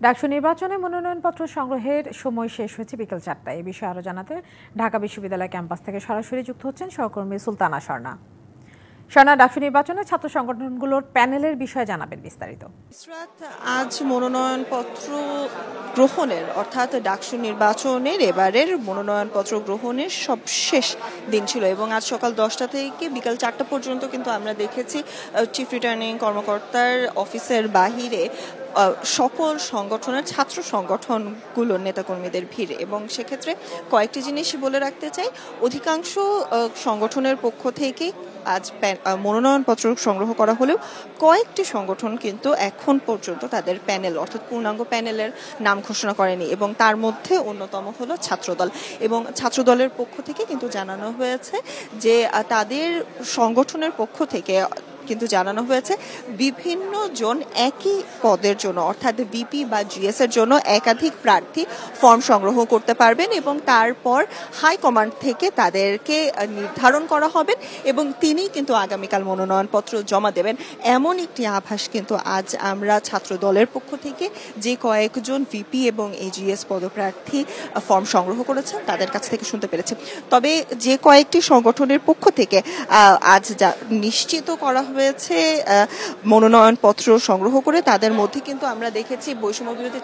ডাকসু নির্বাচনে মনোনয়নপত্র সংগ্রহের সময় শেষ হয়েছে বিকেল 4টায়। এই বিষয়ে আরো জানাতে ঢাকা বিশ্ববিদ্যালয় ক্যাম্পাস থেকে সরাসরি যুক্ত হচ্ছেন সহকর্মী সুলতানা স্বর্ণা। স্বর্ণা, ডাকসু নির্বাচনে ছাত্র সংগঠনগুলোর প্যানেলের বিষয়ে জানাবেন বিস্তারিত। আজ মনোনয়নপত্র গ্রহণের অর্থাৎ ডাকসু নির্বাচনের এবারের মনোনয়নপত্র গ্রহণের সবশেষ দিন ছিল এবং আজ সকাল 10টা থেকে বিকাল 4টা পর্যন্ত কিন্তু আমরা দেখেছি চিফ রিটার্নিং কর্মকর্তার অফিসের বাহিরে সকল সংগঠনের ছাত্র সংগঠনগুলোর নেতাকর্মীদের ভিড়। এবং সেক্ষেত্রে কয়েকটি জিনিস বলে রাখতে চাই, অধিকাংশ সংগঠনের পক্ষ থেকে আজ মনোনয়নপত্র সংগ্রহ করা হলেও কয়েকটি সংগঠন কিন্তু এখন পর্যন্ত তাদের প্যানেল অর্থাৎ পূর্ণাঙ্গ প্যানেলের নাম ঘোষণা করেনি এবং তার মধ্যে অন্যতম হলো ছাত্রদল। এবং ছাত্রদলের পক্ষ থেকে কিন্তু জানানো হয়েছে যে তাদের সংগঠনের পক্ষ থেকে কিন্তু জানানো হয়েছে বিভিন্ন জন একই পদের জন্য অর্থাৎ ভিপি বা জিএস এর জন্য একাধিক প্রার্থী ফর্ম সংগ্রহ করতে পারবেন এবং তারপর হাইকমান্ড থেকে তাদেরকে নির্ধারণ করা হবে এবং তিনি কিন্তু আগামীকাল মনোনয়নপত্র জমা দেবেন। এমন একটি আভাস কিন্তু আজ আমরা ছাত্র দলের পক্ষ থেকে যে কয়েকজন ভিপি এবং এজিএস পদপ্রার্থী ফর্ম সংগ্রহ করেছেন তাদের কাছ থেকে শুনতে পেরেছি। তবে যে কয়েকটি সংগঠনের পক্ষ থেকে আজ নিশ্চিত করা হয়েছে মনোনয়নপত্র সংগ্রহ করে, তাদের মধ্যে কিন্তু আমরা দেখেছি বৈষম্য বিরোধী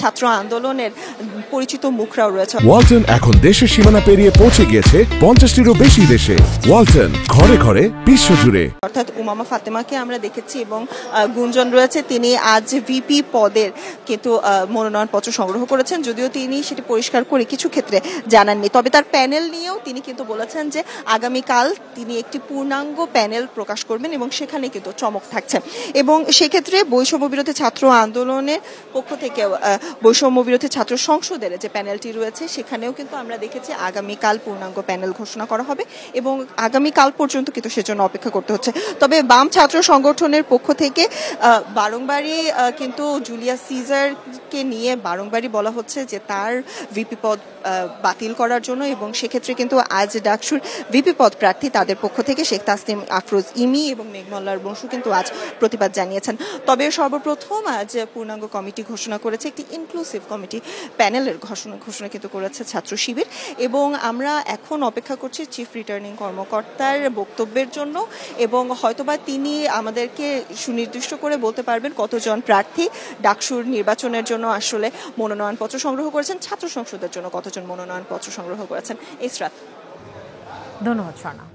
ছাত্র আন্দোলনের পরিচিত মুখরাও রয়েছে। ওয়ালটন এখন দেশের সীমানা পেরিয়ে পৌঁছে গিয়েছে 50টিরও বেশি দেশে। ওয়ালটন, ঘরে ঘরে বিশ্বজুড়ে। অর্থাৎ উমামা ফাতেমাকে আমরা দেখেছি এবং গুঞ্জন রয়েছে তিনি আজ ভিপি পদের কিন্তু মনোনয়নপত্র সংগ্রহ করেছেন, যদিও তিনি সেটি পরিষ্কার করে কিছু ক্ষেত্রে জানাননি। তবে তার প্যানেল নিয়েও তিনি কিন্তু বলেছেন যে আগামীকাল তিনি একটি পূর্ণাঙ্গ প্যানেল প্রকাশ করবেন এবং সেখানে কিন্তু চমক থাকছে। এবং সেক্ষেত্রে বৈষম্য বিরোধী ছাত্র আন্দোলনের পক্ষ থেকে বৈষম্য বিরোধী ছাত্র সংসদের যে প্যানেলটি রয়েছে সেখানেও কিন্তু আমরা দেখেছি আগামীকাল পূর্ণাঙ্গ প্যানেল ঘোষণা করা হবে এবং আগামীকাল পর্যন্ত কিন্তু সেজন্য অপেক্ষা করতে হচ্ছে। তবে বাম ছাত্র সংগঠনের পক্ষ থেকে বারংবারই কিন্তু জুলিয়াস সিজারকে নিয়ে বারংবারই বলা হচ্ছে যে তার ভিপি পদ বাতিল করার জন্য এবং সেক্ষেত্রে কিন্তু আজ ডাকসুর ভিপি পদ প্রার্থী তাদের পক্ষ থেকে শেখ তাসনিম আফরোজ ইমি এবং মেঘমল্লার বংশু কিন্তু আজ প্রতিবাদ জানিয়েছেন। তবে সর্বপ্রথম আজ পূর্ণাঙ্গ কমিটি ঘোষণা করেছে, একটি ইনক্লুসিভ কমিটি প্যানেলের ঘোষণা কিন্তু করেছে ছাত্র শিবির এবং আমরা এখন অপেক্ষা করছি চিফ রিটার্নিং কর্মকর্তার বক্তব্যের জন্য এবং হয়তোবা তিনি আমাদেরকে সুনির্দিষ্ট করে বলতে পারবেন কতজন প্রার্থী ডাকসুর নির্বাচনের জন্য আসলে মনোনয়নপত্র সংগ্রহ করেছেন, ছাত্র সংসদের জন্য কতজন মনোনয়নপত্র সংগ্রহ করেছেন। ইসরাত, ধন্যবাদ স্বর্ণা।